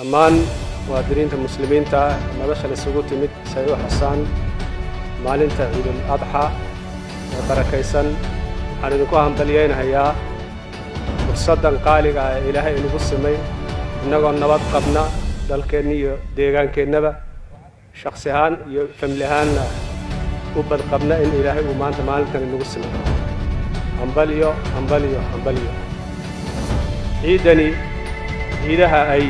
dhammaan muwaadiniinta muslimiinta nolosha la isugu timid say u xusaan maalinta ciidul adxa ee barakaysan waxaan idinku hambaliyeynayaa fursadan qaaliga ah ee ilaahay inagu simay innagoo nabad qabna dalkeenna iyo deegaankeenaba shakhsi ahaan iyo family ahaanna u badqabna in ilaahay uu maanta maalintan inagu simay hambaliyo hambaliyo hambaliyo ciidani ciidaha ay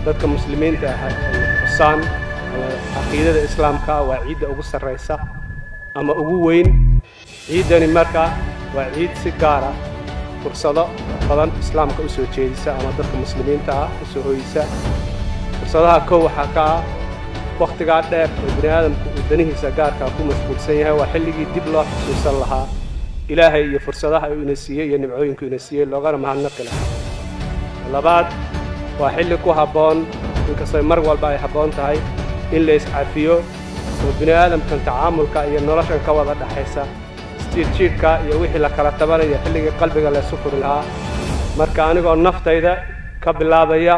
dadka muslimiinta ah ay xusaan caqiidada islaamka waa ciidda ugu sarreysa ama ugu weyn ciidani marka waa ciid si gaar ah fursado badan islaamka u soo jeedisa ama dadka muslimiinta ah u soo hoyisa fursadaha kow waxaa ka ah waqtigaa dheer ee bini aadamku uu danihiisa gaarkaa ku mashquulsan yahay waa xilligii dib loo xusuusan lahaa ilaahay iyo fursadaha uu ina siiyey iyo nimcooyinku ina siiyey loogana mahadnaqi lahaa labaad waa xilli ku habboon inkastoo mar walba ay habboon tahay in la iscafiyo oo bini aadamkan tacaamulka iyo noloshan ka wada dhaxaysa jiidhka iyo wixii la kala tabanayo xilligii qalbiga la isu furi lahaa marka anigoo naftayda ka bilaabaya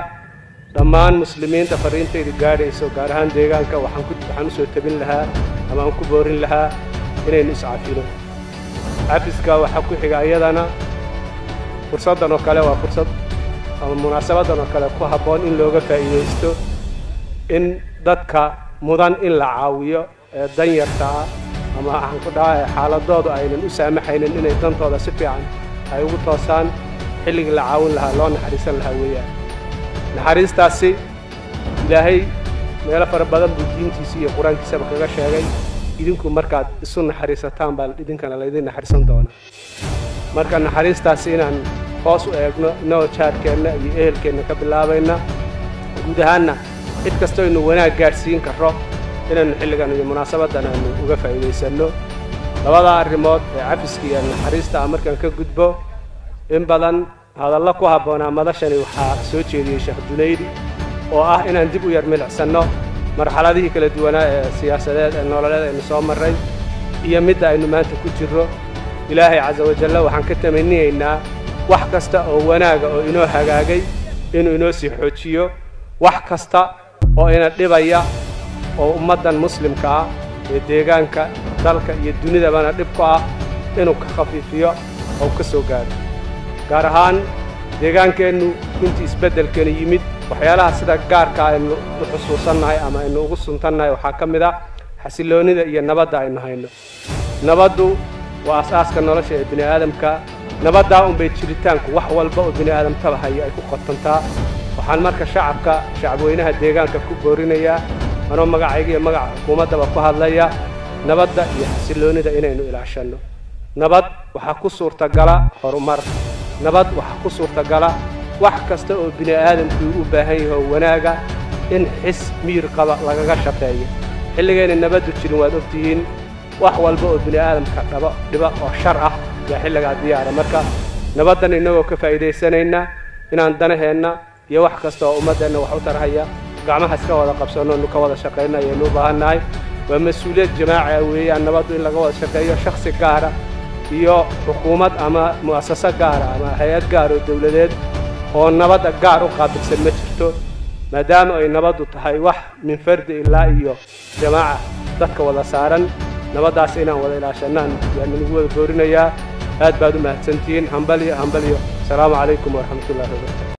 dhammaan muslimiinta fariintayda gaadhayso gaar ahaan deegaanka waxaan u soo tabin lahaa ama aan ku boorin lahaa inaynu iscafino cafiska waxaa ku xiga iyadana fursaddan oo kale waa fursad ama munaasabadan oo kale ku habboon in looga faa'iidaysto in dadka mudan in la caawiyo ee danyarta ah ama waxaan ku dhahay xaaladoodu aynan u saamaxaynin inay dantooda si fiican ay ugu toosaan xilligii la caawin lahaa loo naxariisan lahaa weeyaan naxariistaasi ilaahay meelo fara badan buu diintiisa iyo qur-aankiisaba kaga sheegay idinku markaad isu naxariisataan baa idinkana laydin naxariisan doonaa marka naxariistaasi inaan hoos u eegno inagoo jaarkeenna iyo ehelkeenna ka bilaabayna guud ahaanna cid kastoo inu wanaag gaadhsiin karro inaynu xilligan iyo munaasabaddan aynu uga faa'iidaysanno labada arrimood ee cafiska iyo naxariista ah markaan ka gudbo in badan hadallo ku habboonaa madashani waxaa soo jeediyey sheekh Dunaydi oo ah inaan dib u yar milicsanno marxaladihii kala duwanaa ee siyaasadeed ee nololeed aynu soo marray iyo midda aynu maanta ku jirro ilaahay caza wajalla waxaan ka tamaniyeynaa wax kasta oo wanaaga oo inoo hagaagay inuu inoo sii xoojiyo wax kasta oo ina dhibaya oo ummaddan muslimka ah ee deegaanka dalka iyo dunidabana dhib ku ah inuu ka khafiifiyo oo ka soo gaaro gaar ahaan deegaankeennu intii isbeddelkani yimid waxyaalaha sida gaarka aynu u xusuusannahay ama aynu ugu suntannahay waxaa ka mid ah xasilloonida iyo nabadda aynu hayno nabaddu waa asaaska nolosha ee bini aadamka nabaddaa unbay jiritaanku wax walba oo bini aadamtaba haya ay ku qotantaa waxaan marka shacabweynaha deegaanka ku boorinayaa anoo magacayga iyo magaca xukuumaddaba ku hadlaya nabadda iyo xasilloonida inaynu ilaashanno nabad waxaa ku suurtagala horumar nabad waxaa ku suurtagala wax kasta oo bini aadamku u baahan yahay oo wanaaga in xis miyir qaba lagaga shaqeeyo xilligayna nabaddu jirin waad ogtihiin wax walba oo bini aadamka dhiba oo shar ah yaa xilligaa diyaara marka nabaddan innagoo ka faa'iidaysanayna inaan danaheenna iyo wax kasta oo ummaddeenna wax u tarhaya gacmaha iska wada qabsanno nu ka wada shaqayna ayaynu u baahannahay waa mas-uuliyad jamaaci ah weeyaan nabaddu in laga wada shaqeeyo shakhsi gaara iyo xukuumad ama mu'assaso gaara ama hay-ad gaar oo dawladeed oo nabadda gaar u qaabilsan ma jirto maadaama ay nabaddu tahay wax min fardi ilaa iyo jamaaca dadka wada saaran nabaddaas inaan wada ilaashannaan yaan nagu wada boorinayaa aad baad u mahadsantihiin hambaliyo asalaamu calaykum waraxmatullaahi wabarakaatu